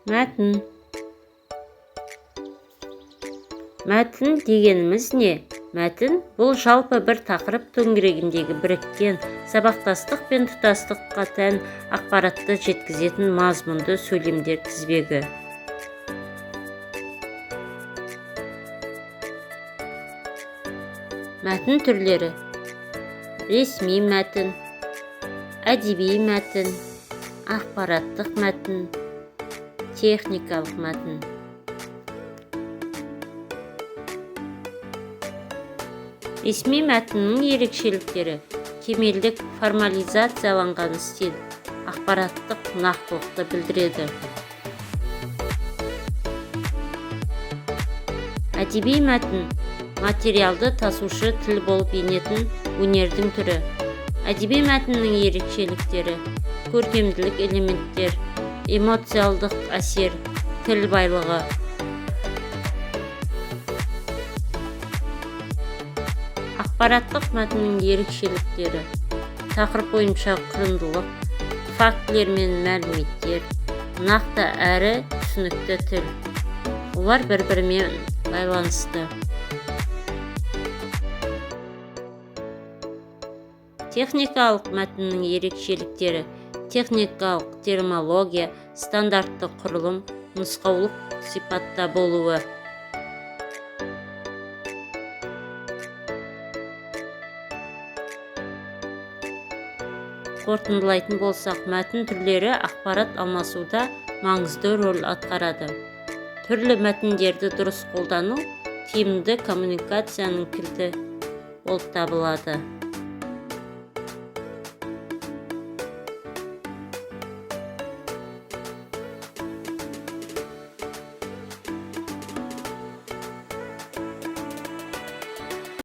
Мәтін. Мәтін дегеніміз не? Мәтін бұл жалпы бір тақырып төңірегіндегі біріккен сабақтастық пен тұтастыққа тән ақпаратты жеткізетін мазмұнды сөйлемдер тізбегі. Мәтін түрлері: ресми мәтін, әдеби мәтін, ақпараттық мәтін, техникалық мәтін. Ресми мәтіннің ерекшеліктері: кемелдік формализацияланған стиль, ақпараттық нақтылықты білдіреді. Әдеби мәтін материалды тасушы тіл болып енетін өнердің түрі. Әдеби мәтіннің ерекшеліктері: көркемділік элементтер, эмоциалдық әсер, тіл байлығы. Ақпараттық мәтіннің ерекшеліктері: тақырып бойынша құрылымдылық, фактілер мен мәліметтер, нақты әрі түсінікті тіл. Олар бір-бірімен байланысты. Техникалық мәтіннің ерекшеліктері: техникалық терминология, стандартты құрылым, нұсқаулық сипатта болуы. Қорытындылайтын болсақ, мәтін түрлері ақпарат алмасуда маңызды рөл атқарады. Түрлі мәтіндерді дұрыс қолдану тиімді коммуникацияның кілті болып табылады.